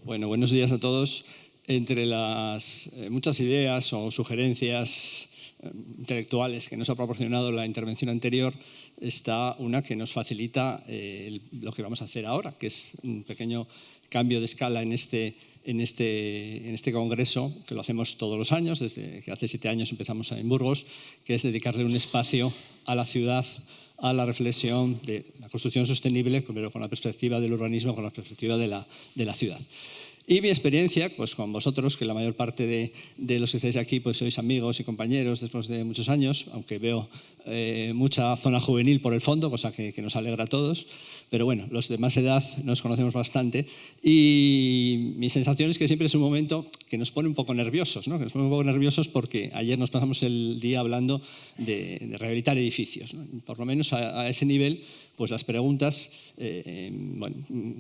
Bueno, buenos días a todos. Entre las muchas ideas o sugerencias intelectuales que nos ha proporcionado la intervención anterior está una que nos facilita lo que vamos a hacer ahora, que es un pequeño cambio de escala en este congreso, que lo hacemos todos los años, desde que hace 7 años empezamos en Burgos, que es dedicarle un espacio a la ciudad, a la reflexión de la construcción sostenible, pero con la perspectiva del urbanismo, con la perspectiva de la ciudad. Y mi experiencia, pues con vosotros, que la mayor parte de los que estáis aquí pues sois amigos y compañeros después de muchos años, aunque veo mucha zona juvenil por el fondo, cosa que nos alegra a todos, pero bueno, los de más edad nos conocemos bastante y mi sensación es que siempre es un momento que nos pone un poco nerviosos, ¿no? Que nos pone un poco nerviosos porque ayer nos pasamos el día hablando de rehabilitar edificios, ¿no? Por lo menos a ese nivel, pues las preguntas, bueno,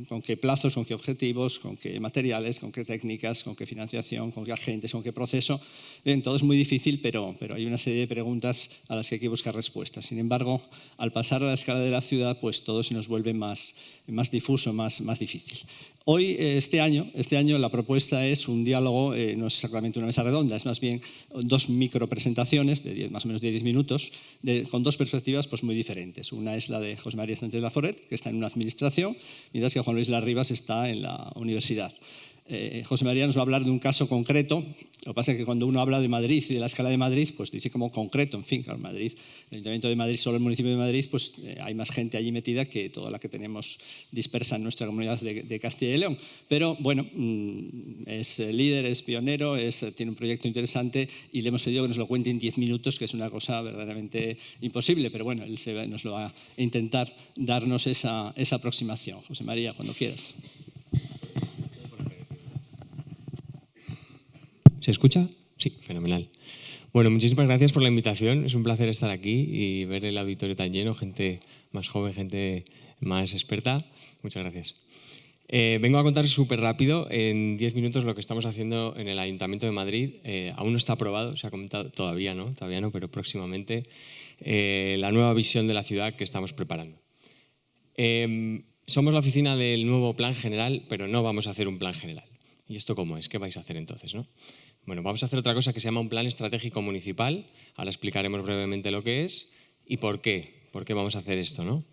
con qué plazos, con qué objetivos, con qué materiales, con qué técnicas, con qué financiación, con qué agentes, con qué proceso. Bien, todo es muy difícil, pero hay una serie de preguntas a las que hay que buscar respuestas. Sin embargo, al pasar a la escala de la ciudad, pues todo se nos vuelve más difuso, más difícil. Hoy, este año, la propuesta es un diálogo, no es exactamente una mesa redonda, es más bien 2 micropresentaciones de más o menos de 10 minutos, con 2 perspectivas pues, muy diferentes. Una es la de José María Sánchez Laforet, que está en una administración, mientras que Juan Luis Larribas está en la universidad. José María nos va a hablar de un caso concreto. Lo que pasa es que cuando uno habla de Madrid y de la escala de Madrid, pues dice como concreto. En fin, claro, Madrid, el Ayuntamiento de Madrid, solo el municipio de Madrid, pues hay más gente allí metida que toda la que tenemos dispersa en nuestra comunidad de Castilla y León. Pero bueno, es líder, es pionero, tiene un proyecto interesante y le hemos pedido que nos lo cuente en 10 minutos, que es una cosa verdaderamente imposible. Pero bueno, él nos lo va a intentar darnos esa aproximación. José María, cuando quieras. ¿Se escucha? Sí, fenomenal. Bueno, muchísimas gracias por la invitación. Es un placer estar aquí y ver el auditorio tan lleno, gente más joven, gente más experta. Muchas gracias. Vengo a contar súper rápido, en 10 minutos, lo que estamos haciendo en el Ayuntamiento de Madrid. Aún no está aprobado, se ha comentado, todavía no, pero próximamente, la nueva visión de la ciudad que estamos preparando. Somos la oficina del nuevo Plan General, pero no vamos a hacer un plan general. ¿Y esto cómo es? ¿Qué vais a hacer entonces, no? Bueno, vamos a hacer otra cosa que se llama un plan estratégico municipal. Ahora explicaremos brevemente lo que es y por qué. ¿Por qué vamos a hacer esto, no?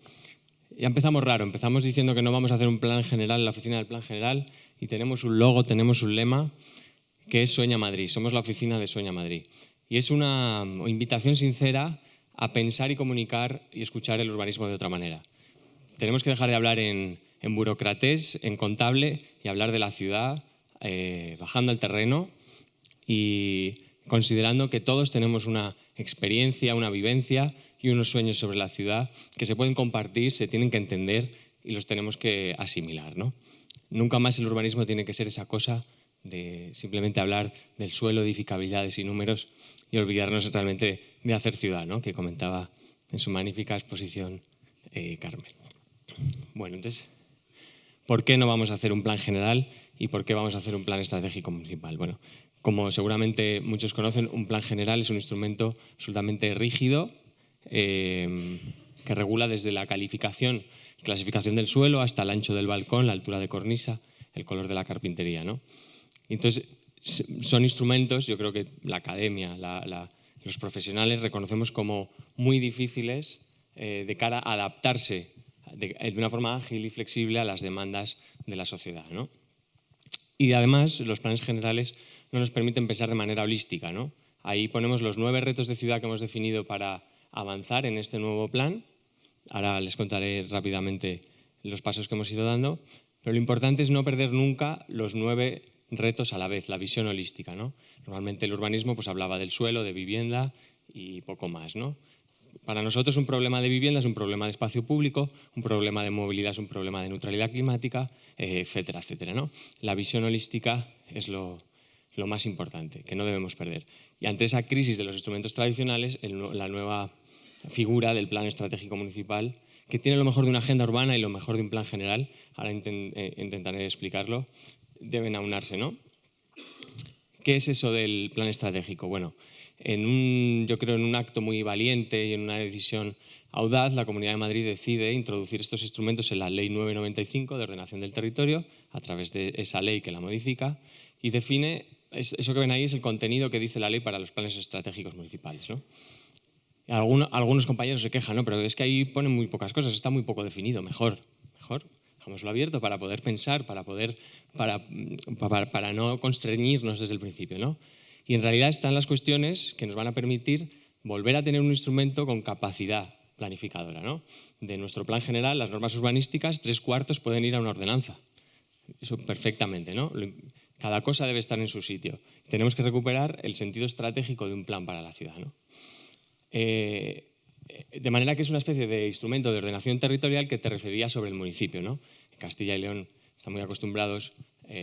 Ya empezamos raro. Empezamos diciendo que no vamos a hacer un plan general en la oficina del plan general y tenemos un logo, tenemos un lema que es Sueña Madrid. Somos la oficina de Sueña Madrid. Y es una invitación sincera a pensar y comunicar y escuchar el urbanismo de otra manera. Tenemos que dejar de hablar en burocratés, en contable y hablar de la ciudad bajando al terreno y considerando que todos tenemos una experiencia, una vivencia y unos sueños sobre la ciudad que se pueden compartir, se tienen que entender y los tenemos que asimilar, ¿no? Nunca más el urbanismo tiene que ser esa cosa de simplemente hablar del suelo, edificabilidades y números y olvidarnos realmente de hacer ciudad, ¿no? Que comentaba en su magnífica exposición Carmen. Bueno, entonces, ¿por qué no vamos a hacer un plan general y por qué vamos a hacer un plan estratégico municipal? Bueno, como seguramente muchos conocen, un plan general es un instrumento absolutamente rígido que regula desde la calificación y clasificación del suelo hasta el ancho del balcón, la altura de cornisa, el color de la carpintería, ¿no? Entonces, son instrumentos, yo creo que la academia, los profesionales reconocemos como muy difíciles de cara a adaptarse de una forma ágil y flexible a las demandas de la sociedad, ¿no? Y además, los planes generales no nos permiten pensar de manera holística, ¿no? Ahí ponemos los 9 retos de ciudad que hemos definido para avanzar en este nuevo plan. Ahora les contaré rápidamente los pasos que hemos ido dando, pero lo importante es no perder nunca los 9 retos a la vez, la visión holística, ¿no? Normalmente el urbanismo pues, hablaba del suelo, de vivienda y poco más, ¿no? Para nosotros un problema de vivienda es un problema de espacio público, un problema de movilidad es un problema de neutralidad climática, etcétera, etcétera, ¿no? La visión holística es lo más importante, que no debemos perder. Y ante esa crisis de los instrumentos tradicionales, la nueva figura del Plan Estratégico Municipal, que tiene lo mejor de una agenda urbana y lo mejor de un plan general, ahora intentaré explicarlo, deben aunarse, ¿no? ¿Qué es eso del plan estratégico? Bueno, yo creo en un acto muy valiente y en una decisión audaz, la Comunidad de Madrid decide introducir estos instrumentos en la Ley 995 de ordenación del territorio, a través de esa ley que la modifica, y define, eso que ven ahí es el contenido que dice la ley para los planes estratégicos municipales, ¿no? Algunos compañeros se quejan, ¿no? Pero es que ahí ponen muy pocas cosas, está muy poco definido. Mejor, dejámoslo abierto para poder pensar, para no constreñirnos desde el principio, ¿no? Y en realidad están las cuestiones que nos van a permitir volver a tener un instrumento con capacidad planificadora, ¿no? De nuestro plan general, las normas urbanísticas, 3/4 pueden ir a una ordenanza. Eso perfectamente, ¿no? Cada cosa debe estar en su sitio. Tenemos que recuperar el sentido estratégico de un plan para la ciudad, ¿no? De manera que es una especie de instrumento de ordenación territorial que te refería sobre el municipio, ¿no? En Castilla y León están muy acostumbrados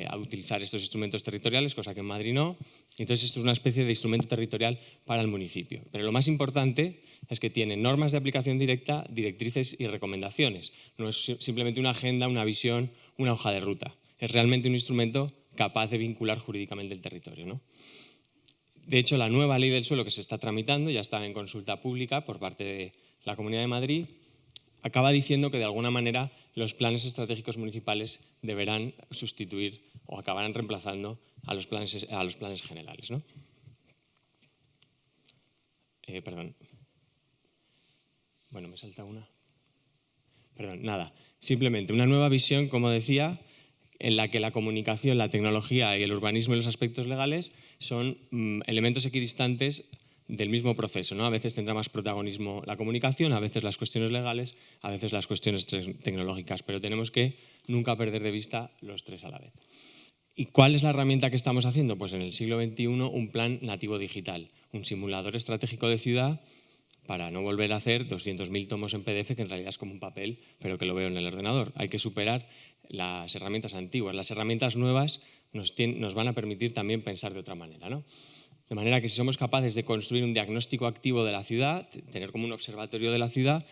a utilizar estos instrumentos territoriales, cosa que en Madrid no. Entonces esto es una especie de instrumento territorial para el municipio. Pero lo más importante es que tiene normas de aplicación directa, directrices y recomendaciones. No es simplemente una agenda, una visión, una hoja de ruta. Es realmente un instrumento capaz de vincular jurídicamente el territorio, ¿no? De hecho, la nueva ley del suelo que se está tramitando, ya está en consulta pública por parte de la Comunidad de Madrid, acaba diciendo que de alguna manera los planes estratégicos municipales deberán sustituir o acabarán reemplazando a los planes generales, ¿no? Perdón. Bueno, me salta una. Perdón, nada. Simplemente una nueva visión, como decía, en la que la comunicación, la tecnología y el urbanismo y los aspectos legales son elementos equidistantes del mismo proceso, ¿no? A veces tendrá más protagonismo la comunicación, a veces las cuestiones legales, a veces las cuestiones tecnológicas, pero tenemos que nunca perder de vista los tres a la vez. ¿Y cuál es la herramienta que estamos haciendo? Pues en el siglo XXI un plan nativo digital, un simulador estratégico de ciudad para no volver a hacer 200.000 tomos en PDF, que en realidad es como un papel, pero que lo veo en el ordenador. Hay que superar las herramientas antiguas. Las herramientas nuevas nos van a permitir también pensar de otra manera, ¿no? De manera que si somos capaces de construir un diagnóstico activo de la ciudad, tener como un observatorio de la ciudad,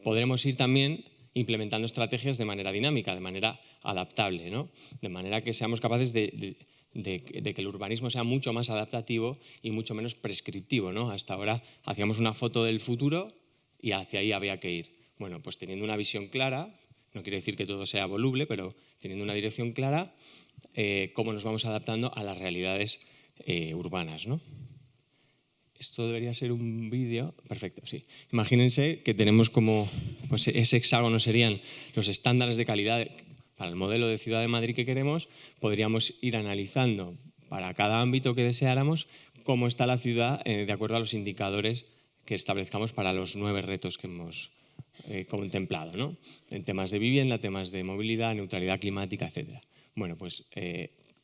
podremos ir también implementando estrategias de manera dinámica, de manera adaptable, ¿no? De manera que seamos capaces de que el urbanismo sea mucho más adaptativo y mucho menos prescriptivo, ¿no? Hasta ahora hacíamos una foto del futuro y hacia ahí había que ir. Bueno, pues teniendo una visión clara, no quiere decir que todo sea voluble, pero teniendo una dirección clara, cómo nos vamos adaptando a las realidades urbanas, ¿no? Esto debería ser un vídeo. Perfecto, sí. Imagínense que tenemos como, pues ese hexágono serían los estándares de calidad para el modelo de Ciudad de Madrid que queremos. Podríamos ir analizando para cada ámbito que deseáramos cómo está la ciudad de acuerdo a los indicadores que establezcamos para los 9 retos que hemos contemplado, ¿no? En temas de vivienda, temas de movilidad, neutralidad climática, etc. Bueno, pues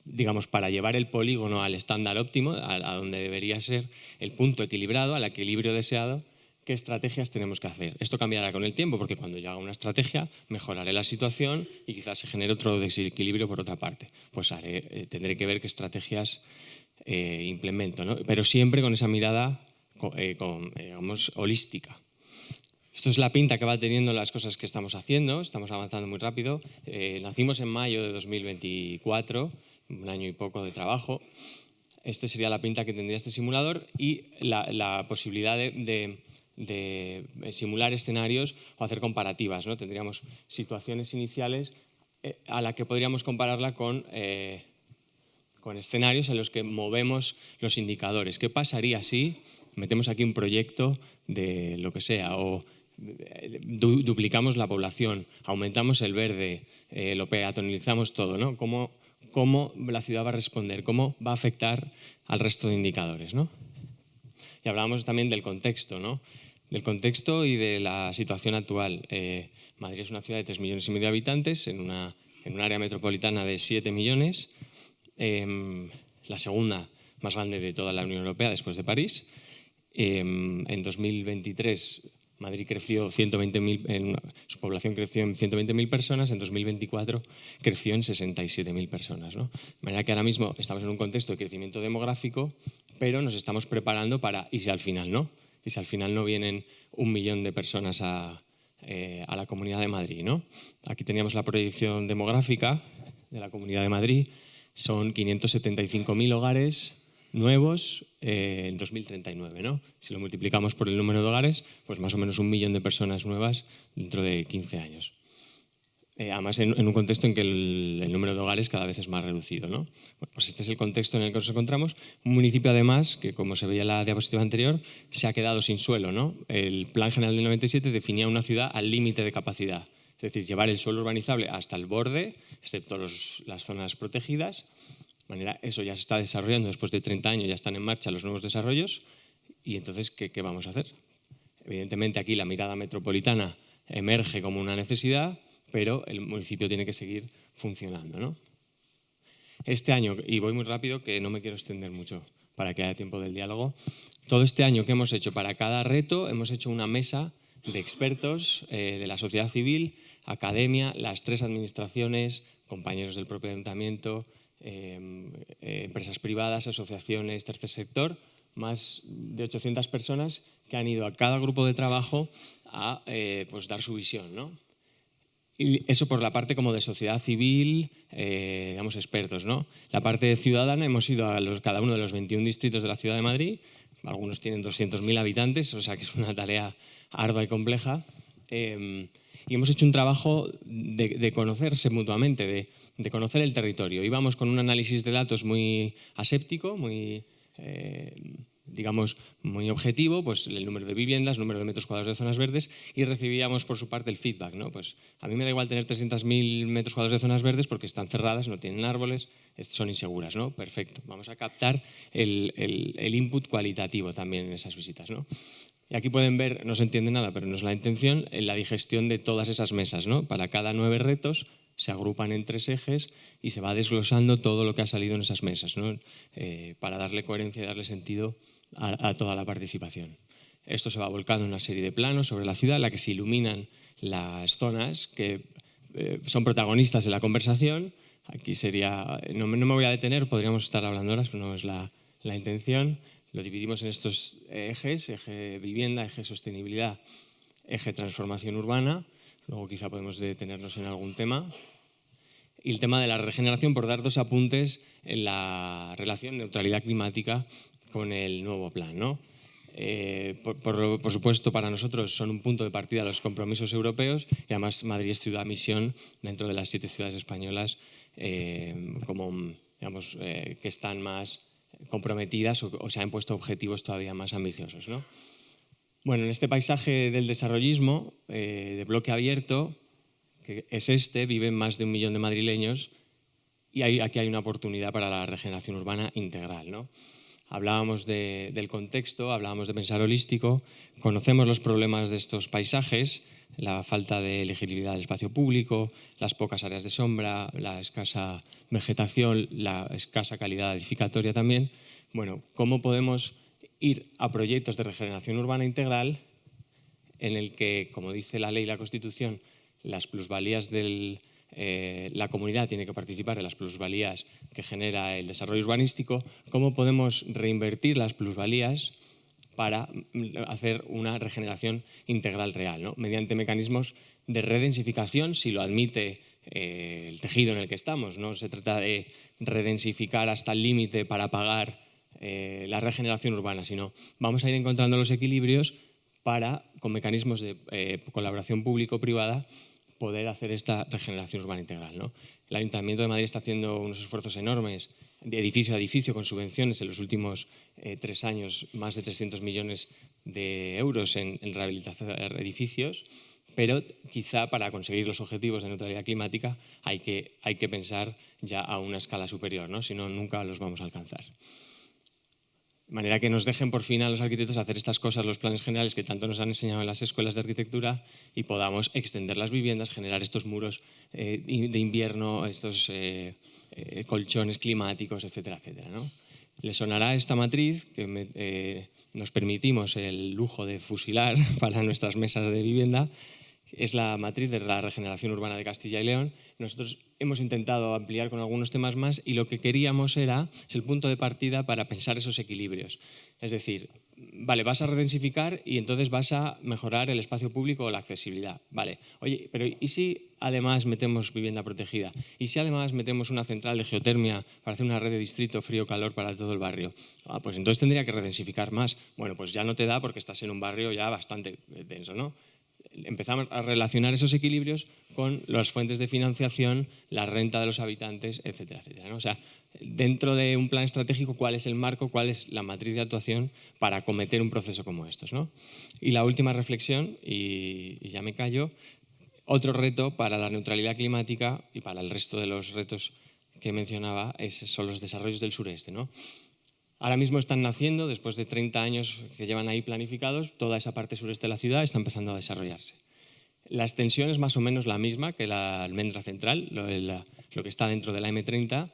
digamos, para llevar el polígono al estándar óptimo, a donde debería ser el punto equilibrado, al equilibrio deseado, ¿qué estrategias tenemos que hacer? Esto cambiará con el tiempo, porque cuando yo haga una estrategia, mejoraré la situación y quizás se genere otro desequilibrio por otra parte. Pues tendré que ver qué estrategias implemento, ¿no? Pero siempre con esa mirada, digamos, holística. Esto es la pinta que va teniendo las cosas que estamos haciendo, estamos avanzando muy rápido. Nacimos en mayo de 2024, un año y poco de trabajo. Esta sería la pinta que tendría este simulador y la posibilidad de simular escenarios o hacer comparativas, ¿no? Tendríamos situaciones iniciales a la que podríamos compararla con escenarios en los que movemos los indicadores. ¿Qué pasaría si metemos aquí un proyecto de lo que sea o duplicamos la población, aumentamos el verde, lo peatonalizamos todo, ¿no? ¿Cómo la ciudad va a responder? ¿Cómo va a afectar al resto de indicadores, ¿no? Y hablábamos también del contexto, ¿no? Del contexto y de la situación actual. Madrid es una ciudad de 3,5 millones de habitantes en un área metropolitana de 7 millones, la segunda más grande de toda la Unión Europea después de París. En 2023 Madrid creció 120.000, su población creció en 120.000 personas, en 2024 creció en 67.000 personas, ¿no? De manera que ahora mismo estamos en un contexto de crecimiento demográfico, pero nos estamos preparando para, ¿y si al final no? ¿Y si al final no vienen 1 millón de personas a la Comunidad de Madrid, ¿no? Aquí teníamos la proyección demográfica de la Comunidad de Madrid, son 575.000 hogares nuevos en 2039, ¿no? Si lo multiplicamos por el número de hogares, pues más o menos 1 millón de personas nuevas dentro de 15 años. Además, en un contexto en que el número de hogares cada vez es más reducido, ¿no? Bueno, pues este es el contexto en el que nos encontramos. Un municipio, además, que como se veía en la diapositiva anterior, se ha quedado sin suelo, ¿no? El Plan General del 97 definía una ciudad al límite de capacidad, es decir, llevar el suelo urbanizable hasta el borde, excepto las zonas protegidas. De manera, eso ya se está desarrollando después de 30 años, ya están en marcha los nuevos desarrollos. Y entonces, ¿qué vamos a hacer? Evidentemente, aquí la mirada metropolitana emerge como una necesidad, pero el municipio tiene que seguir funcionando, ¿no? Este año, y voy muy rápido, que no me quiero extender mucho para que haya tiempo del diálogo, todo este año que hemos hecho para cada reto, hemos hecho una mesa de expertos de la sociedad civil, academia, las 3 administraciones, compañeros del propio ayuntamiento, empresas privadas, asociaciones, tercer sector, más de 800 personas que han ido a cada grupo de trabajo a pues dar su visión, ¿no? Y eso por la parte como de sociedad civil, digamos, expertos, ¿no? La parte ciudadana, hemos ido a cada uno de los 21 distritos de la Ciudad de Madrid, algunos tienen 200.000 habitantes, o sea que es una tarea ardua y compleja, y hemos hecho un trabajo de conocerse mutuamente, de conocer el territorio. Íbamos con un análisis de datos muy aséptico, muy digamos, muy objetivo, pues el número de viviendas, el número de metros cuadrados de zonas verdes, y recibíamos por su parte el feedback, ¿no? Pues a mí me da igual tener 300.000 metros cuadrados de zonas verdes porque están cerradas, no tienen árboles, son inseguras, ¿no? Perfecto, vamos a captar el input cualitativo también en esas visitas, ¿no? Y aquí pueden ver, no se entiende nada, pero no es la intención, en la digestión de todas esas mesas, ¿no? Para cada 9 retos se agrupan en 3 ejes y se va desglosando todo lo que ha salido en esas mesas, ¿no? Para darle coherencia y darle sentido a toda la participación. Esto se va volcando en una serie de planos sobre la ciudad en la que se iluminan las zonas que son protagonistas de la conversación. Aquí sería, no me voy a detener, podríamos estar hablando horas, pero no es la intención. Lo dividimos en estos ejes, eje vivienda, eje sostenibilidad, eje transformación urbana. Luego quizá podemos detenernos en algún tema. Y el tema de la regeneración, por dar 2 apuntes en la relación neutralidad climática con el nuevo plan, ¿no? Por supuesto, para nosotros son un punto de partida los compromisos europeos y además Madrid es ciudad misión dentro de las 7 ciudades españolas como, digamos, que están más comprometidas o se han puesto objetivos todavía más ambiciosos, ¿no? Bueno, en este paisaje del desarrollismo, de bloque abierto, que es viven más de 1 millón de madrileños y aquí hay una oportunidad para la regeneración urbana integral, ¿no? Hablábamos del contexto, hablábamos de pensar holístico, conocemos los problemas de estos paisajes, la falta de elegibilidad del espacio público, las pocas áreas de sombra, la escasa vegetación, la escasa calidad edificatoria también. Bueno, ¿cómo podemos ir a proyectos de regeneración urbana integral en el que, como dice la ley y la Constitución, las plusvalías la comunidad tiene que participar en las plusvalías que genera el desarrollo urbanístico? ¿Cómo podemos reinvertir las plusvalías para hacer una regeneración integral real, ¿no? Mediante mecanismos de redensificación, si lo admite el tejido en el que estamos? No se trata de redensificar hasta el límite para pagar la regeneración urbana, sino vamos a ir encontrando los equilibrios para, con mecanismos de colaboración público-privada, poder hacer esta regeneración urbana integral, ¿no? El Ayuntamiento de Madrid está haciendo unos esfuerzos enormes de edificio a edificio con subvenciones en los últimos 3 años, más de 300 millones de euros en rehabilitación de edificios, pero quizá para conseguir los objetivos de neutralidad climática hay que pensar ya a una escala superior, ¿no? Si no, nunca los vamos a alcanzar. De manera que nos dejen por fin a los arquitectos hacer estas cosas, los planes generales que tanto nos han enseñado en las escuelas de arquitectura, y podamos extender las viviendas, generar estos muros de invierno, estos colchones climáticos, etcétera, etcétera, ¿no? Les sonará esta matriz que nos permitimos el lujo de fusilar para nuestras mesas de vivienda, es la matriz de la regeneración urbana de Castilla y León. Nosotros hemos intentado ampliar con algunos temas más y lo que queríamos es el punto de partida para pensar esos equilibrios. Es decir, vale, vas a redensificar y entonces vas a mejorar el espacio público o la accesibilidad. Vale, oye, pero ¿y si además metemos vivienda protegida? ¿Y si además metemos una central de geotermia para hacer una red de distrito frío-calor para todo el barrio? Pues entonces tendría que redensificar más. Bueno, pues ya no te da porque estás en un barrio ya bastante denso, ¿no? Empezamos a relacionar esos equilibrios con las fuentes de financiación, la renta de los habitantes, etcétera, etcétera, ¿no? O sea, dentro de un plan estratégico, ¿cuál es el marco, cuál es la matriz de actuación para acometer un proceso como estos, ¿no? Y la última reflexión, y ya me callo, otro reto para la neutralidad climática y para el resto de los retos que mencionaba son los desarrollos del sureste, ¿no? Ahora mismo están naciendo, después de 30 años que llevan ahí planificados, toda esa parte sureste de la ciudad está empezando a desarrollarse. La extensión es más o menos la misma que la almendra central, lo que está dentro de la M30,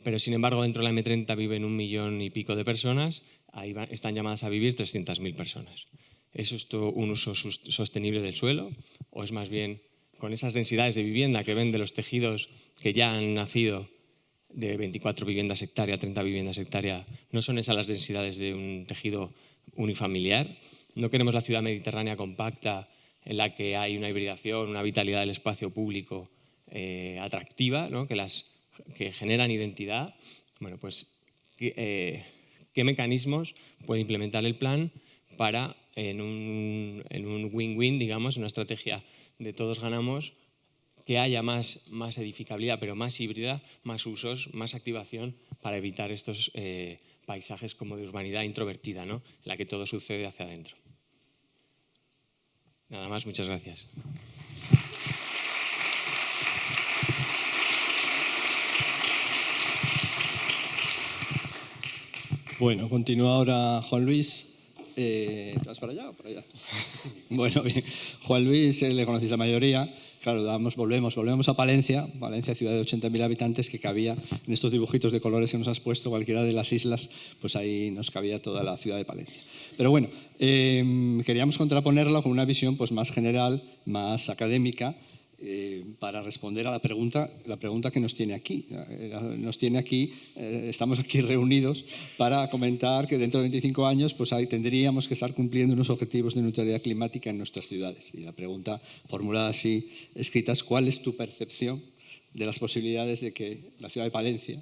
pero sin embargo dentro de la M30 viven 1 millón y pico de personas, ahí están llamadas a vivir 300.000 personas. ¿Es esto un uso sostenible del suelo o es más bien con esas densidades de vivienda que ven de los tejidos que ya han nacido de 24 viviendas hectárea, 30 viviendas hectárea, no son esas las densidades de un tejido unifamiliar? No queremos la ciudad mediterránea compacta en la que hay una hibridación, una vitalidad del espacio público atractiva, ¿no? que generan identidad. Bueno, pues, ¿qué mecanismos puede implementar el plan para, en un win-win, digamos, una estrategia de todos ganamos, que haya más edificabilidad, pero más híbrida, más usos, más activación para evitar estos paisajes como de urbanidad introvertida, ¿no? En la que todo sucede hacia adentro. Nada más, muchas gracias. Bueno, continúa ahora Juan Luis. ¿Te vas para allá o para allá? Bueno, bien. Juan Luis, le conocéis la mayoría. Claro, volvemos a Palencia, ciudad de 80.000 habitantes, que cabía en estos dibujitos de colores que nos has puesto, cualquiera de las islas, pues ahí nos cabía toda la ciudad de Palencia. Pero bueno, queríamos contraponerlo con una visión pues más general, más académica, para responder a la pregunta que nos tiene aquí. Estamos aquí reunidos para comentar que dentro de 25 años pues tendríamos que estar cumpliendo unos objetivos de neutralidad climática en nuestras ciudades. Y la pregunta formulada así, escrita, es: ¿cuál es tu percepción de las posibilidades de que la ciudad de Palencia,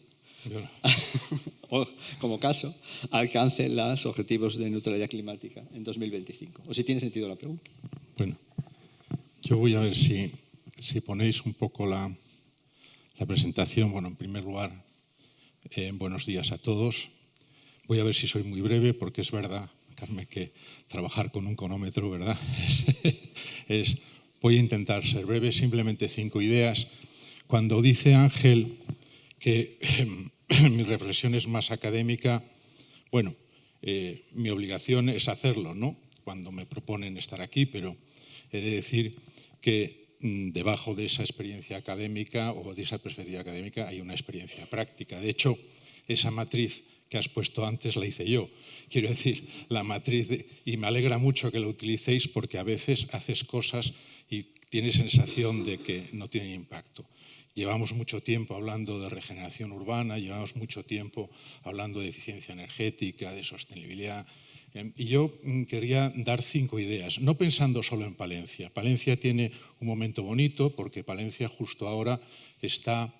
o como caso, alcance los objetivos de neutralidad climática en 2025? O si tiene sentido la pregunta. Bueno, yo voy a ver si ponéis un poco la presentación. Bueno, en primer lugar, buenos días a todos. Voy a ver si soy muy breve, porque es verdad, Carmen, que trabajar con un cronómetro, ¿verdad? Voy a intentar ser breve, simplemente 5 ideas. Cuando dice Ángel que mi reflexión es más académica, bueno, mi obligación es hacerlo, ¿no? Cuando me proponen estar aquí, pero he de decir que debajo de esa experiencia académica o de esa perspectiva académica hay una experiencia práctica. De hecho, esa matriz que has puesto antes la hice yo. Quiero decir, la matriz, y me alegra mucho que la utilicéis, porque a veces haces cosas y tienes sensación de que no tienen impacto. Llevamos mucho tiempo hablando de regeneración urbana, llevamos mucho tiempo hablando de eficiencia energética, de sostenibilidad. Y yo quería dar 5 ideas, no pensando solo en Palencia. Palencia tiene un momento bonito porque Palencia justo ahora está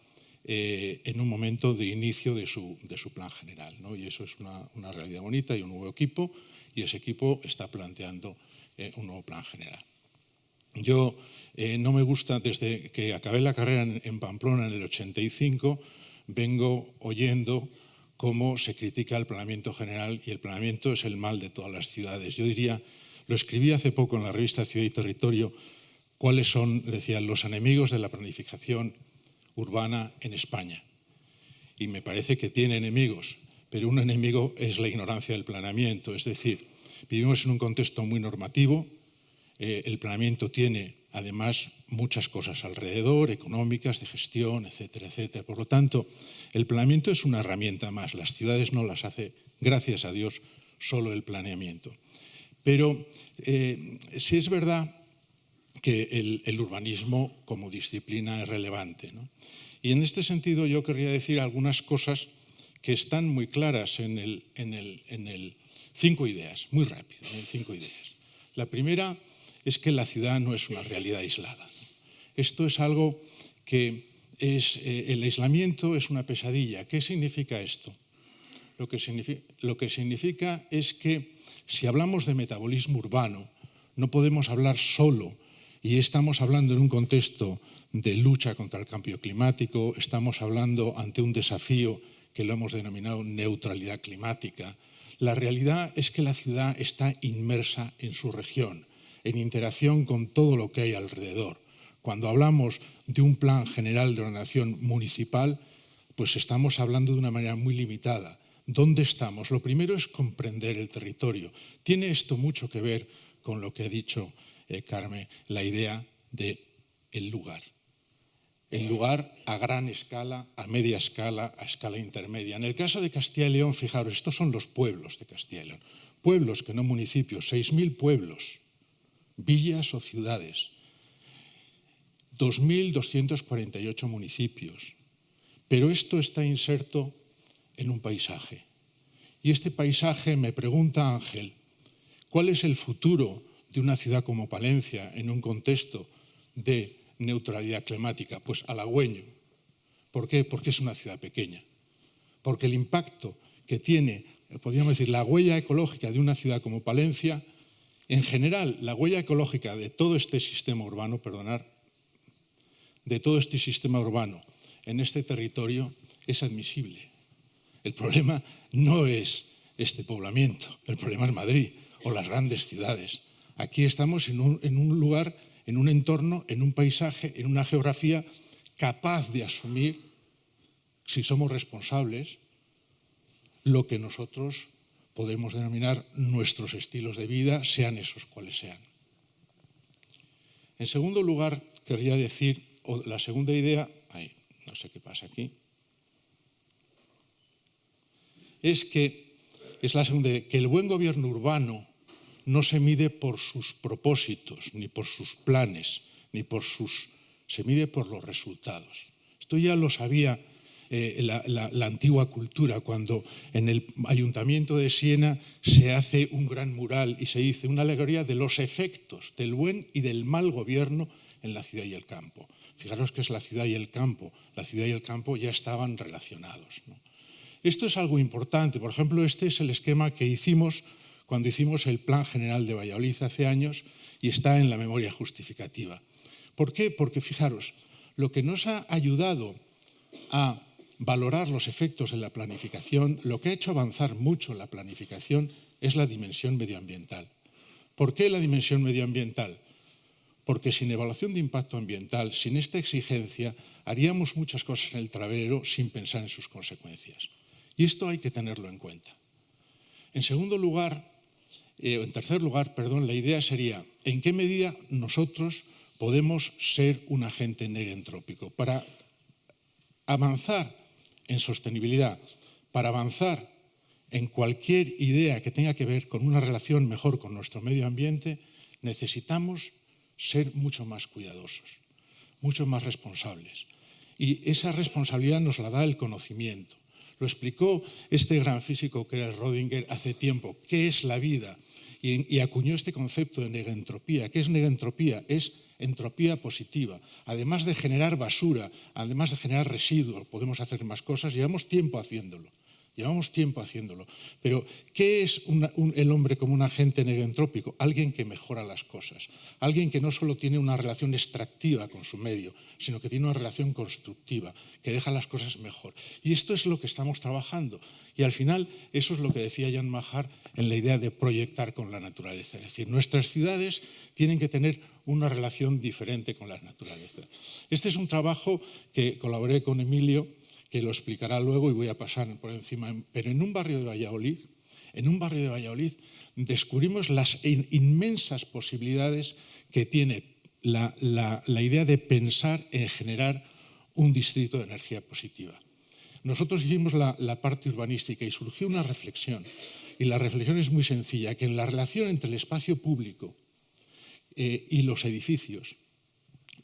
en un momento de inicio de su plan general, ¿no? Y eso es una realidad bonita y un nuevo equipo, y ese equipo está planteando un nuevo plan general. Yo no me gusta, desde que acabé la carrera en Pamplona en el 85, vengo oyendo cómo se critica el planeamiento general, y el planeamiento es el mal de todas las ciudades. Yo diría, lo escribí hace poco en la revista Ciudad y Territorio, cuáles son, decían, los enemigos de la planificación urbana en España. Y me parece que tiene enemigos, pero un enemigo es la ignorancia del planeamiento. Es decir, vivimos en un contexto muy normativo. El planeamiento tiene, además, muchas cosas alrededor, económicas, de gestión, etcétera, etcétera. Por lo tanto, el planeamiento es una herramienta más. Las ciudades no las hace, gracias a Dios, solo el planeamiento. Pero sí es verdad que el urbanismo como disciplina es relevante, ¿no? Y en este sentido yo querría decir algunas cosas que están muy claras en el 5 ideas, muy rápido, en el 5 ideas. La primera es que la ciudad no es una realidad aislada. Esto es algo que el aislamiento es una pesadilla. ¿Qué significa esto? Lo que significa es que si hablamos de metabolismo urbano, no podemos hablar solo, y estamos hablando en un contexto de lucha contra el cambio climático, estamos hablando ante un desafío que lo hemos denominado neutralidad climática. La realidad es que la ciudad está inmersa en su región, en interacción con todo lo que hay alrededor. Cuando hablamos de un plan general de ordenación municipal, pues estamos hablando de una manera muy limitada. ¿Dónde estamos? Lo primero es comprender el territorio. Tiene esto mucho que ver con lo que ha dicho Carmen, la idea del lugar. El lugar a gran escala, a media escala, a escala intermedia. En el caso de Castilla y León, fijaros, estos son los pueblos de Castilla y León. Pueblos que no municipios, 6.000 pueblos, villas o ciudades, 2.248 municipios. Pero esto está inserto en un paisaje. Y este paisaje, me pregunta Ángel, ¿cuál es el futuro de una ciudad como Palencia en un contexto de neutralidad climática? Pues halagüeño. ¿Por qué? Porque es una ciudad pequeña. Porque el impacto que tiene, podríamos decir, la huella ecológica de una ciudad como Palencia, en general, la huella ecológica de todo este sistema urbano, de todo este sistema urbano en este territorio es admisible. El problema no es este poblamiento, el problema es Madrid o las grandes ciudades. Aquí estamos en un lugar, en un entorno, en un paisaje, en una geografía capaz de asumir, si somos responsables, lo que nosotros podemos denominar nuestros estilos de vida, sean esos cuales sean. En segundo lugar, querría decir, o la segunda idea, no sé qué pasa aquí, que el buen gobierno urbano no se mide por sus propósitos, ni por sus planes, se mide por los resultados. Esto ya lo sabía la antigua cultura, cuando en el Ayuntamiento de Siena se hace un gran mural y se dice una alegoría de los efectos del buen y del mal gobierno en la ciudad y el campo. Fijaros que es la ciudad y el campo. La ciudad y el campo ya estaban relacionados, ¿no? Esto es algo importante. Por ejemplo, este es el esquema que hicimos cuando hicimos el Plan General de Valladolid hace años y está en la memoria justificativa. ¿Por qué? Porque, fijaros, lo que nos ha ayudado a valorar los efectos de la planificación, lo que ha hecho avanzar mucho la planificación es la dimensión medioambiental. ¿Por qué la dimensión medioambiental? Porque sin evaluación de impacto ambiental, sin esta exigencia, haríamos muchas cosas en el tablero sin pensar en sus consecuencias. Y esto hay que tenerlo en cuenta. En tercer lugar, la idea sería en qué medida nosotros podemos ser un agente negentrópico para avanzar en sostenibilidad, para avanzar en cualquier idea que tenga que ver con una relación mejor con nuestro medio ambiente, necesitamos ser mucho más cuidadosos, mucho más responsables. Y esa responsabilidad nos la da el conocimiento. Lo explicó este gran físico que era Rödinger hace tiempo. ¿Qué es la vida? Y acuñó este concepto de negentropía. ¿Qué es negentropía? Es entropía positiva. Además de generar basura, además de generar residuos, podemos hacer más cosas. Llevamos tiempo haciéndolo. Pero, ¿qué es el hombre como un agente negentrópico? Alguien que mejora las cosas. Alguien que no solo tiene una relación extractiva con su medio, sino que tiene una relación constructiva, que deja las cosas mejor. Y esto es lo que estamos trabajando. Y al final, eso es lo que decía Jan Mahar en la idea de proyectar con la naturaleza. Es decir, nuestras ciudades tienen que tener una relación diferente con la naturaleza. Este es un trabajo que colaboré con Emilio, que lo explicará luego y voy a pasar por encima. Pero en un barrio de Valladolid descubrimos las inmensas posibilidades que tiene la idea de pensar en generar un distrito de energía positiva. Nosotros hicimos la parte urbanística y surgió una reflexión. Y la reflexión es muy sencilla, que en la relación entre el espacio público, y los edificios,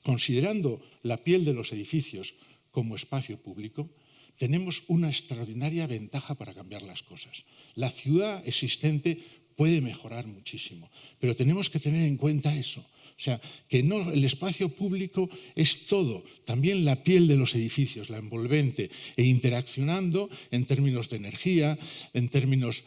considerando la piel de los edificios como espacio público, tenemos una extraordinaria ventaja para cambiar las cosas. La ciudad existente puede mejorar muchísimo, pero tenemos que tener en cuenta eso. O sea, que no, el espacio público es todo, también la piel de los edificios, la envolvente, e interaccionando en términos de energía, en términos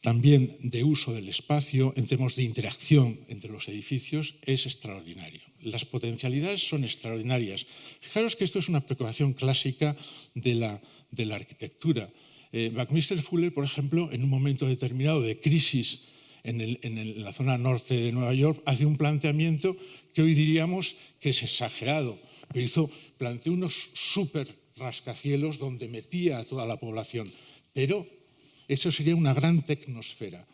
también de uso del espacio, en términos de interacción entre los edificios, es extraordinario. Las potencialidades son extraordinarias. Fijaros que esto es una preocupación clásica de la arquitectura. Buckminster Fuller, por ejemplo, en un momento determinado de crisis en la zona norte de Nueva York, hace un planteamiento que hoy diríamos que es exagerado, pero planteó unos súper rascacielos donde metía a toda la población. Pero eso sería una gran tecnosfera.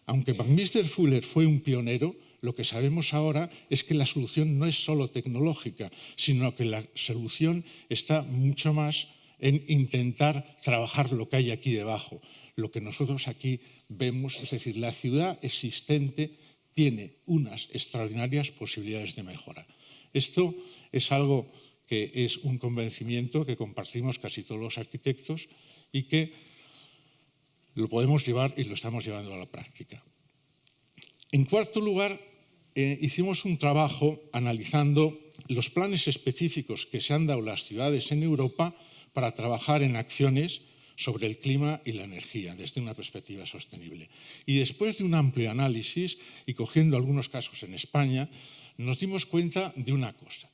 Aunque Buckminster Fuller fue un pionero, lo que sabemos ahora es que la solución no es solo tecnológica, sino que la solución está mucho más en intentar trabajar lo que hay aquí debajo. Lo que nosotros aquí vemos, es decir, la ciudad existente tiene unas extraordinarias posibilidades de mejora. Esto es algo que es un convencimiento que compartimos casi todos los arquitectos y que lo podemos llevar y lo estamos llevando a la práctica. En cuarto lugar, hicimos un trabajo analizando los planes específicos que se han dado las ciudades en Europa para trabajar en acciones sobre el clima y la energía desde una perspectiva sostenible. Y después de un amplio análisis y cogiendo algunos casos en España, nos dimos cuenta de una cosa,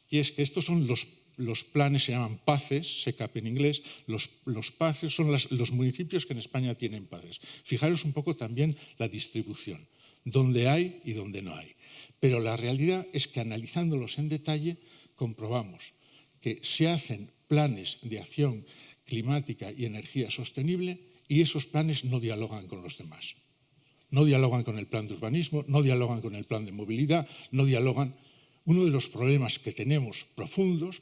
y es que estos son los planes, se llaman PACES, SECAP en inglés. Los PACES son los municipios que en España tienen PACES. Fijaros un poco también la distribución, dónde hay y dónde no hay. Pero la realidad es que analizándolos en detalle comprobamos que se hacen planes de acción climática y energía sostenible y esos planes no dialogan con los demás. No dialogan con el plan de urbanismo, no dialogan con el plan de movilidad, no dialogan. Uno de los problemas que tenemos profundos,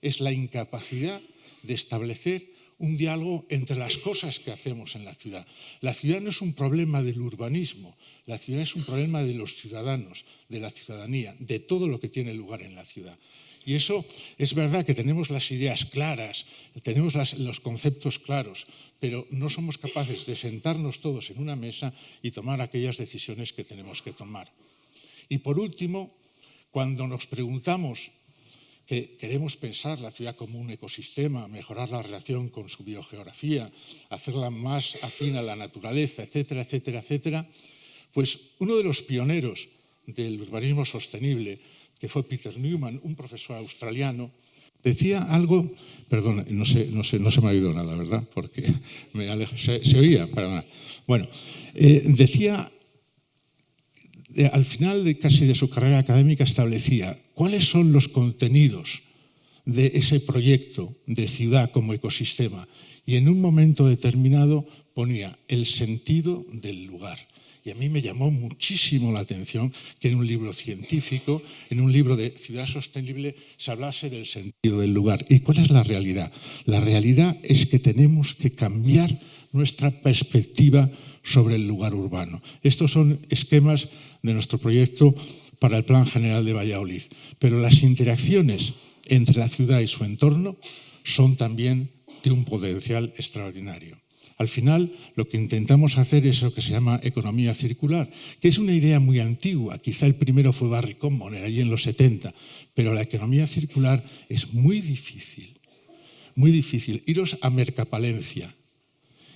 es la incapacidad de establecer un diálogo entre las cosas que hacemos en la ciudad. La ciudad no es un problema del urbanismo, la ciudad es un problema de los ciudadanos, de la ciudadanía, de todo lo que tiene lugar en la ciudad. Y eso es verdad que tenemos las ideas claras, tenemos los conceptos claros, pero no somos capaces de sentarnos todos en una mesa y tomar aquellas decisiones que tenemos que tomar. Y por último, cuando nos preguntamos que queremos pensar la ciudad como un ecosistema, mejorar la relación con su biogeografía, hacerla más afín a la naturaleza, etcétera, etcétera, etcétera, pues uno de los pioneros del urbanismo sostenible, que fue Peter Newman, un profesor australiano, decía algo, perdón, no se me ha oído nada, ¿verdad? Porque se oía, perdón. Bueno, decía, al final casi de su carrera académica establecía cuáles son los contenidos de ese proyecto de ciudad como ecosistema y en un momento determinado ponía el sentido del lugar. Y a mí me llamó muchísimo la atención que en un libro científico, en un libro de ciudad sostenible, se hablase del sentido del lugar. ¿Y cuál es la realidad? La realidad es que tenemos que cambiar nuestra perspectiva sobre el lugar urbano. Estos son esquemas de nuestro proyecto para el Plan General de Valladolid. Pero las interacciones entre la ciudad y su entorno son también de un potencial extraordinario. Al final, lo que intentamos hacer es lo que se llama economía circular, que es una idea muy antigua. Quizá el primero fue Barry Commoner, allí en los 70, pero la economía circular es muy difícil. Muy difícil. Iros a Mercapalencia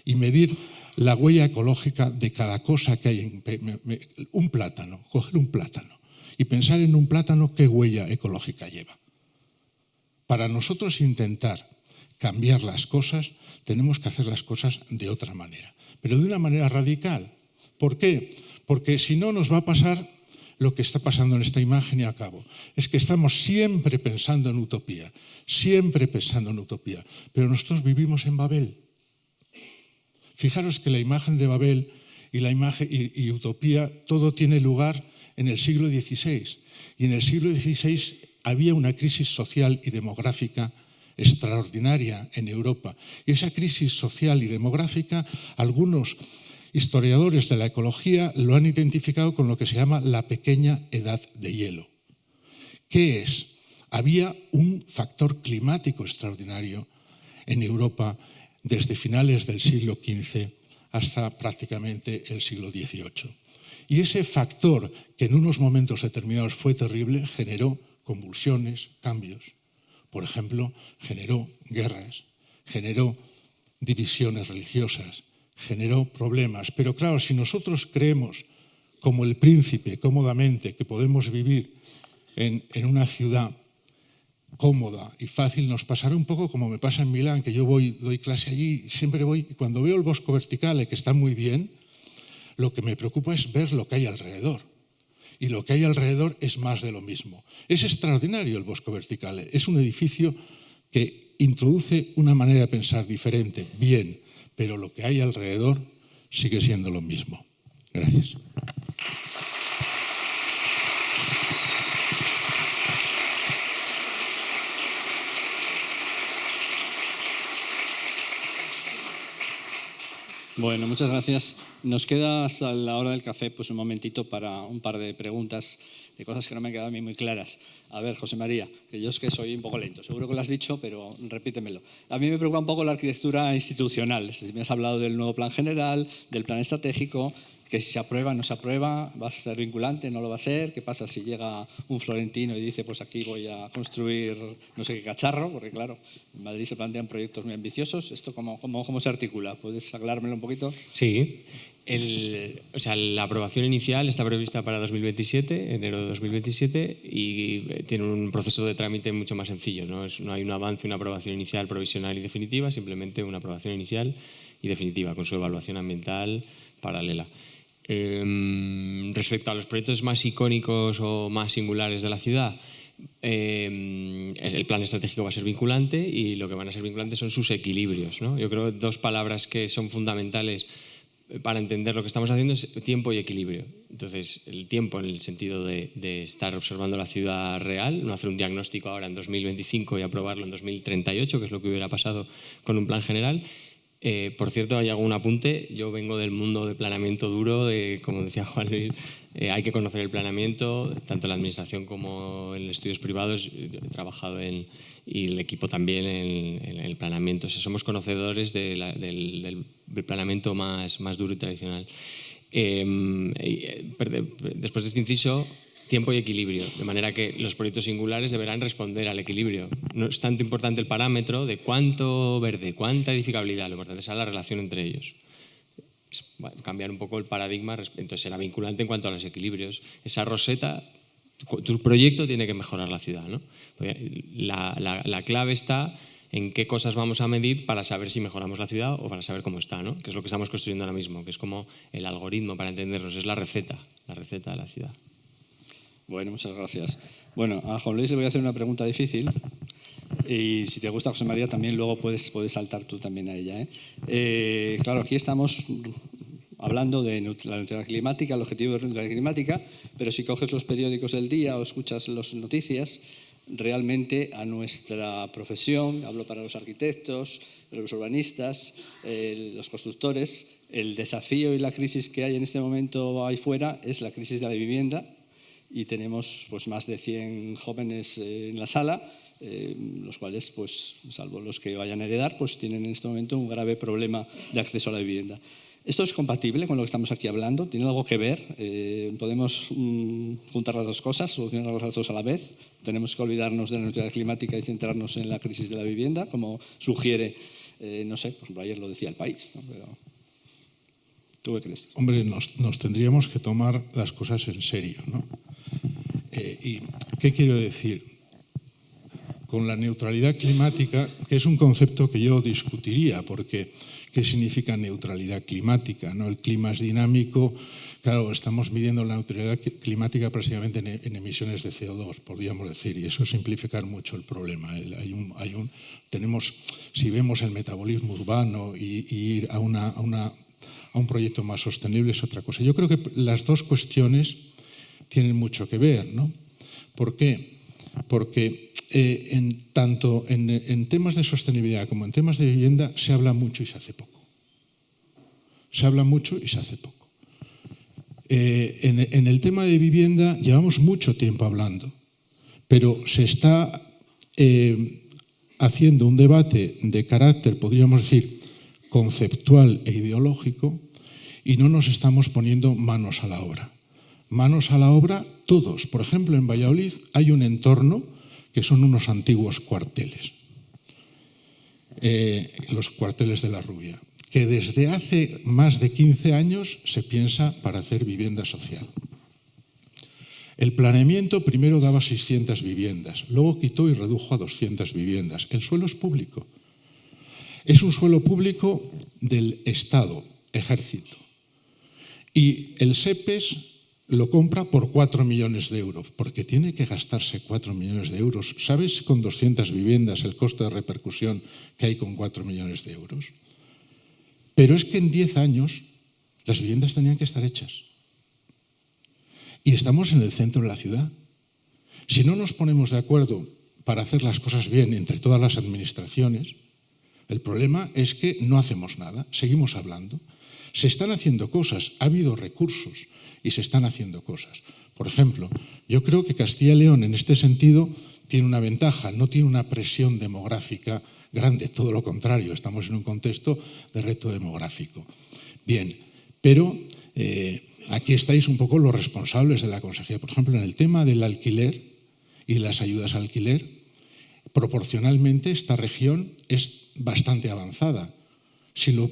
y medir la huella ecológica de cada cosa que hay. Un plátano, coger un plátano y pensar en un plátano qué huella ecológica lleva. Para nosotros intentar cambiar las cosas, tenemos que hacer las cosas de otra manera, pero de una manera radical. ¿Por qué? Porque si no nos va a pasar lo que está pasando en esta imagen y acabo. Es que estamos siempre pensando en utopía, pero nosotros vivimos en Babel. Fijaros que la imagen de Babel y la imagen y utopía, todo tiene lugar en el siglo XVI. Y en el siglo XVI había una crisis social y demográfica extraordinaria en Europa. Y esa crisis social y demográfica, algunos historiadores de la ecología lo han identificado con lo que se llama la pequeña edad de hielo. ¿Qué es? Había un factor climático extraordinario en Europa desde finales del siglo XV hasta prácticamente el siglo XVIII. Y ese factor, que en unos momentos determinados fue terrible, generó convulsiones, cambios. Por ejemplo, generó guerras, generó divisiones religiosas, generó problemas. Pero claro, si nosotros creemos, como el príncipe, cómodamente, que podemos vivir en una ciudad cómoda y fácil, nos pasará un poco como me pasa en Milán, que yo doy clase allí y siempre voy, y cuando veo el Bosco Verticale, que está muy bien, lo que me preocupa es ver lo que hay alrededor. Y lo que hay alrededor es más de lo mismo. Es extraordinario el Bosco Verticale. Es un edificio que introduce una manera de pensar diferente, bien, pero lo que hay alrededor sigue siendo lo mismo. Gracias. Bueno, muchas gracias. Nos queda hasta la hora del café pues un momentito para un par de preguntas de cosas que no me han quedado a mí muy claras. A ver, José María, que yo es que soy un poco lento, seguro que lo has dicho, pero repítemelo. A mí me preocupa un poco la arquitectura institucional. Me has hablado del nuevo plan general, del plan estratégico, que si se aprueba, no se aprueba, va a ser vinculante, no lo va a ser. ¿Qué pasa si llega un florentino y dice, pues aquí voy a construir no sé qué cacharro? Porque claro, en Madrid se plantean proyectos muy ambiciosos. ¿Esto cómo se articula? ¿Puedes aclarármelo un poquito? Sí. La aprobación inicial está prevista para 2027, enero de 2027, y tiene un proceso de trámite mucho más sencillo. No hay un avance, una aprobación inicial, provisional y definitiva, simplemente una aprobación inicial y definitiva, con su evaluación ambiental paralela. Respecto a los proyectos más icónicos o más singulares de la ciudad, el plan estratégico va a ser vinculante y lo que van a ser vinculantes son sus equilibrios, ¿no? Yo creo que dos palabras que son fundamentales para entender lo que estamos haciendo es tiempo y equilibrio. Entonces, el tiempo en el sentido de estar observando la ciudad real, no hacer un diagnóstico ahora en 2025 y aprobarlo en 2038, que es lo que hubiera pasado con un plan general. Por cierto, hay algún apunte. Yo vengo del mundo de planeamiento duro, como decía Juan Luis, hay que conocer el planeamiento, tanto en la administración como en estudios privados. He trabajado y el equipo también en el planeamiento. O sea, somos conocedores del planeamiento más duro y tradicional. Después de este inciso, tiempo y equilibrio, de manera que los proyectos singulares deberán responder al equilibrio. No es tanto importante el parámetro de cuánto verde, cuánta edificabilidad, lo importante es la relación entre ellos. Cambiar un poco el paradigma, entonces será vinculante en cuanto a los equilibrios. Esa roseta, tu proyecto tiene que mejorar la ciudad, ¿no? La clave está en qué cosas vamos a medir para saber si mejoramos la ciudad o para saber cómo está, ¿no? Que es lo que estamos construyendo ahora mismo, que es como el algoritmo para entendernos, es la receta de la ciudad. Bueno, muchas gracias. Bueno, a Juan Luis le voy a hacer una pregunta difícil y si te gusta, José María, también luego puedes saltar tú también a ella, ¿eh? Claro, aquí estamos hablando de la neutralidad climática, el objetivo de neutralidad climática, pero si coges los periódicos del día o escuchas las noticias, realmente a nuestra profesión, hablo para los arquitectos, los urbanistas, los constructores, el desafío y la crisis que hay en este momento ahí fuera es la crisis de la vivienda. Y tenemos pues, más de 100 jóvenes en la sala, los cuales, pues, salvo los que vayan a heredar, pues, tienen en este momento un grave problema de acceso a la vivienda. ¿Esto es compatible con lo que estamos aquí hablando? ¿Tiene algo que ver? ¿Podemos juntar las dos cosas, solucionar las dos a la vez? ¿Tenemos que olvidarnos de la neutralidad climática y centrarnos en la crisis de la vivienda, como sugiere, no sé, por ejemplo, ayer lo decía El País, ¿no? Pero, ¿tú qué crees? Hombre, nos tendríamos que tomar las cosas en serio, ¿no? ¿Y qué quiero decir? Con la neutralidad climática, que es un concepto que yo discutiría, porque ¿qué significa neutralidad climática? ¿No? El clima es dinámico. Claro, estamos midiendo la neutralidad climática prácticamente en emisiones de CO2, podríamos decir, y eso es simplificar mucho el problema. Si vemos el metabolismo urbano y ir a un proyecto más sostenible es otra cosa. Yo creo que las dos cuestiones tienen mucho que ver, ¿no? ¿Por qué? Porque tanto en temas de sostenibilidad como en temas de vivienda se habla mucho y se hace poco. Se habla mucho y se hace poco. En el tema de vivienda llevamos mucho tiempo hablando, pero se está haciendo un debate de carácter, podríamos decir, conceptual e ideológico, y no nos estamos poniendo manos a la obra. Manos a la obra todos. Por ejemplo, en Valladolid hay un entorno que son unos antiguos cuarteles, los cuarteles de la Rubia, que desde hace más de 15 años se piensa para hacer vivienda social. El planeamiento primero daba 600 viviendas, luego quitó y redujo a 200 viviendas. El suelo es público. Es un suelo público del Estado, Ejército. Y el SEPES lo compra por 4 millones de euros, porque tiene que gastarse 4 millones de euros. ¿Sabes con 200 viviendas el coste de repercusión que hay con 4 millones de euros? Pero es que en 10 años las viviendas tenían que estar hechas. Y estamos en el centro de la ciudad. Si no nos ponemos de acuerdo para hacer las cosas bien entre todas las administraciones, el problema es que no hacemos nada, seguimos hablando. Se están haciendo cosas, ha habido recursos y se están haciendo cosas. Por ejemplo, yo creo que Castilla y León en este sentido tiene una ventaja, no tiene una presión demográfica grande, todo lo contrario, estamos en un contexto de reto demográfico. Bien, pero aquí estáis un poco los responsables de la consejería. Por ejemplo, en el tema del alquiler y de las ayudas al alquiler, proporcionalmente esta región es bastante avanzada. Si lo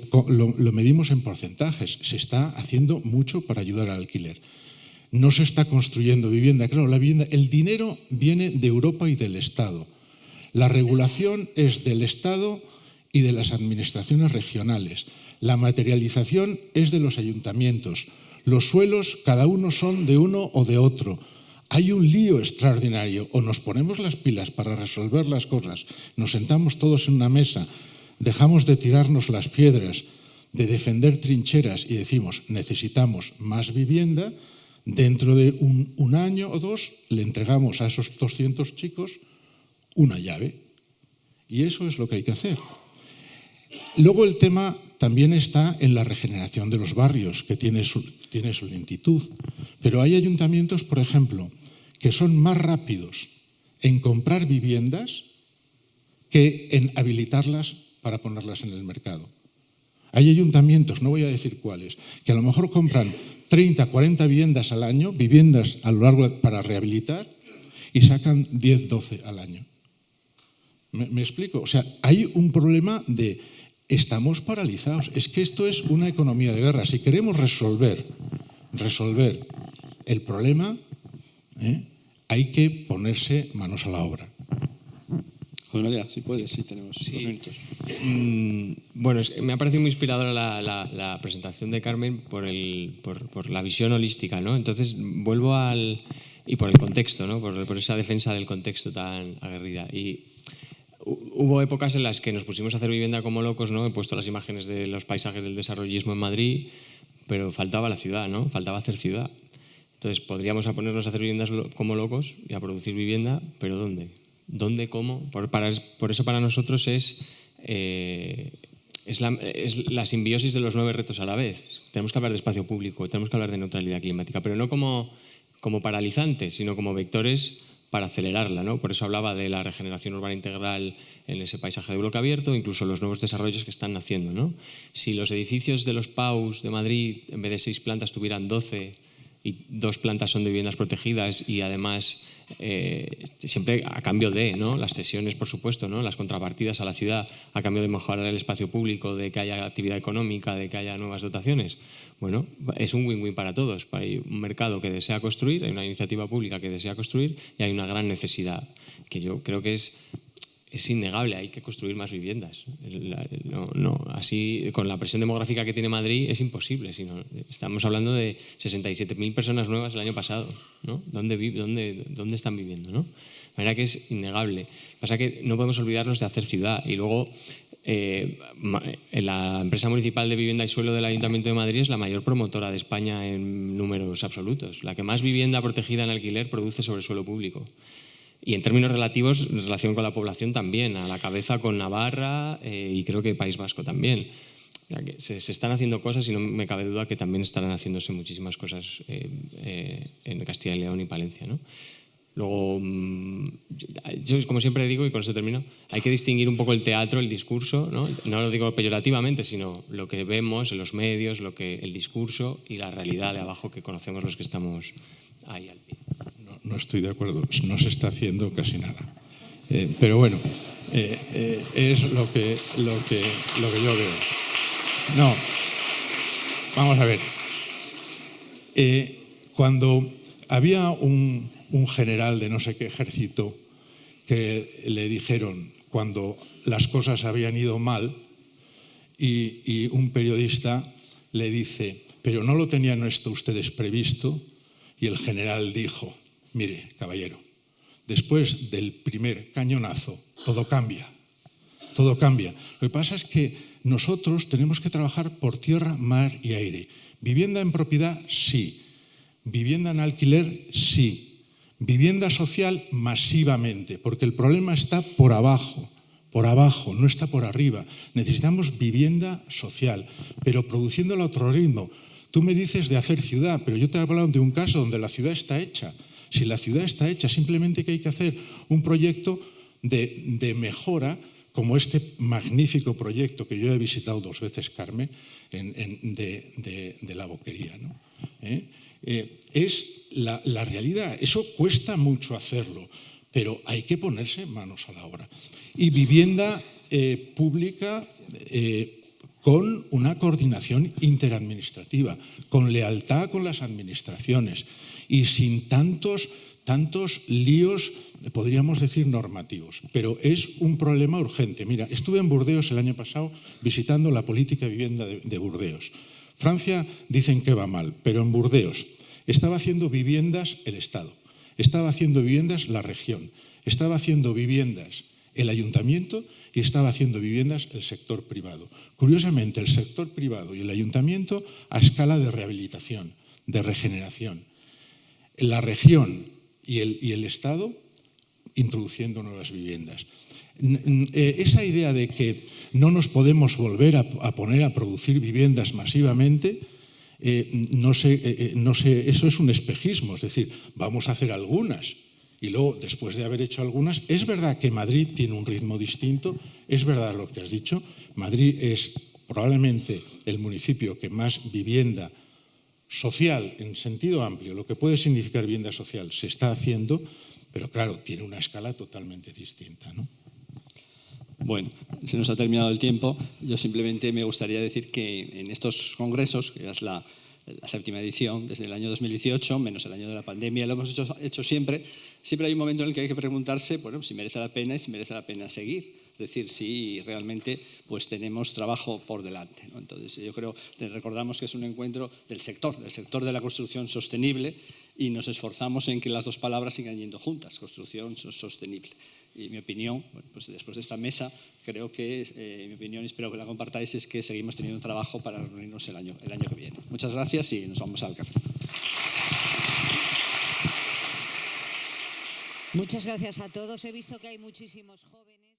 medimos en porcentajes, se está haciendo mucho para ayudar al alquiler. No se está construyendo vivienda. Claro, la vivienda, el dinero viene de Europa y del Estado. La regulación es del Estado y de las administraciones regionales. La materialización es de los ayuntamientos. Los suelos, cada uno son de uno o de otro. Hay un lío extraordinario. O nos ponemos las pilas para resolver las cosas, nos sentamos todos en una mesa, dejamos de tirarnos las piedras, de defender trincheras y decimos necesitamos más vivienda, dentro de un año o dos le entregamos a esos 200 chicos una llave. Y eso es lo que hay que hacer. Luego el tema también está en la regeneración de los barrios, que tiene su lentitud. Pero hay ayuntamientos, por ejemplo, que son más rápidos en comprar viviendas que en habilitarlas para ponerlas en el mercado. Hay ayuntamientos, no voy a decir cuáles, que a lo mejor compran 30, 40 viviendas al año, viviendas a lo largo para rehabilitar, y sacan 10, 12 al año. ¿Me explico? O sea, hay un problema de estamos paralizados. Es que esto es una economía de guerra. Si queremos resolver el problema, hay que ponerse manos a la obra. José María, si puedes, sí, tenemos 2 minutos. Bueno, me ha parecido muy inspiradora la presentación de Carmen por la visión holística, ¿no? Entonces, vuelvo y por el contexto, ¿no? Por esa defensa del contexto tan aguerrida. Y hubo épocas en las que nos pusimos a hacer vivienda como locos, ¿no? He puesto las imágenes de los paisajes del desarrollismo en Madrid, pero faltaba la ciudad, ¿no? Faltaba hacer ciudad. Entonces, podríamos ponernos a hacer viviendas como locos y a producir vivienda, pero ¿dónde? ¿Dónde, cómo? Por eso para nosotros es la simbiosis de los 9 retos a la vez. Tenemos que hablar de espacio público, tenemos que hablar de neutralidad climática, pero no como paralizantes, sino como vectores para acelerarla, ¿no? Por eso hablaba de la regeneración urbana integral en ese paisaje de bloque abierto, incluso los nuevos desarrollos que están naciendo, ¿no? Si los edificios de los PAUs de Madrid, en vez de 6 plantas, tuvieran 12 y 2 plantas son de viviendas protegidas y además siempre a cambio de, ¿no? Las cesiones, por supuesto, ¿no? Las contrapartidas a la ciudad a cambio de mejorar el espacio público, de que haya actividad económica, de que haya nuevas dotaciones. Bueno, es un win-win para todos. Hay un mercado que desea construir, hay una iniciativa pública que desea construir y hay una gran necesidad que yo creo que es innegable, hay que construir más viviendas. Así, con la presión demográfica que tiene Madrid, es imposible. Estamos hablando de 67.000 personas nuevas el año pasado, ¿no? ¿Dónde están viviendo, ¿no? De manera que es innegable. Pasa que no podemos olvidarnos de hacer ciudad. Y luego, la empresa municipal de vivienda y suelo del Ayuntamiento de Madrid es la mayor promotora de España en números absolutos. La que más vivienda protegida en alquiler produce sobre suelo público. Y en términos relativos, en relación con la población también, a la cabeza con Navarra y creo que País Vasco también. O sea, que se están haciendo cosas y no me cabe duda que también estarán haciéndose muchísimas cosas en Castilla y León y Palencia, ¿no? Luego, yo como siempre digo, y con eso termino, hay que distinguir un poco el teatro, el discurso, ¿no? No lo digo peyorativamente, sino lo que vemos en los medios, el discurso y la realidad de abajo que conocemos los que estamos ahí al pie. No estoy de acuerdo, no se está haciendo casi nada. Pero bueno, es lo que yo veo. No, vamos a ver. Cuando había un general de no sé qué ejército que le dijeron cuando las cosas habían ido mal y un periodista le dice, pero no lo tenían esto ustedes previsto, y el general dijo, mire, caballero, después del primer cañonazo todo cambia, todo cambia. Lo que pasa es que nosotros tenemos que trabajar por tierra, mar y aire. Vivienda en propiedad, sí. Vivienda en alquiler, sí. Vivienda social, masivamente, porque el problema está por abajo, no está por arriba. Necesitamos vivienda social, pero produciéndola a otro ritmo. Tú me dices de hacer ciudad, pero yo te he hablado de un caso donde la ciudad está hecha. Si la ciudad está hecha, simplemente que hay que hacer un proyecto de mejora, como este magnífico proyecto que yo he visitado 2 veces, Carme, de la Boquería, ¿no? Es la realidad. Eso cuesta mucho hacerlo, pero hay que ponerse manos a la obra. Y vivienda pública con una coordinación interadministrativa, con lealtad con las administraciones y sin tantos líos, podríamos decir, normativos. Pero es un problema urgente. Mira, estuve en Burdeos el año pasado visitando la política de vivienda de Burdeos. Francia dicen que va mal, pero en Burdeos estaba haciendo viviendas el Estado, estaba haciendo viviendas la región, estaba haciendo viviendas el ayuntamiento y estaba haciendo viviendas el sector privado. Curiosamente, el sector privado y el ayuntamiento a escala de rehabilitación, de regeneración. La región y el Estado introduciendo nuevas viviendas. Esa idea de que no nos podemos volver a poner a producir viviendas masivamente, no sé, eso es un espejismo, es decir, vamos a hacer algunas y luego, después de haber hecho algunas, es verdad que Madrid tiene un ritmo distinto, es verdad lo que has dicho, Madrid es probablemente el municipio que más vivienda social, en sentido amplio, lo que puede significar vivienda social, se está haciendo, pero claro, tiene una escala totalmente distinta, ¿no? Bueno, se nos ha terminado el tiempo. Yo simplemente me gustaría decir que en estos congresos, que es la 7ª edición desde el año 2018, menos el año de la pandemia, lo hemos hecho siempre hay un momento en el que hay que preguntarse, bueno, si merece la pena y si merece la pena seguir. Es decir, si realmente pues, tenemos trabajo por delante, ¿no? Entonces, yo creo que recordamos que es un encuentro del sector de la construcción sostenible, y nos esforzamos en que las dos palabras sigan yendo juntas, construcción sostenible. Y mi opinión, bueno, pues después de esta mesa, creo que, mi opinión, y espero que la compartáis, es que seguimos teniendo trabajo para reunirnos el año que viene. Muchas gracias y nos vamos al café. Muchas gracias a todos. He visto que hay muchísimos jóvenes.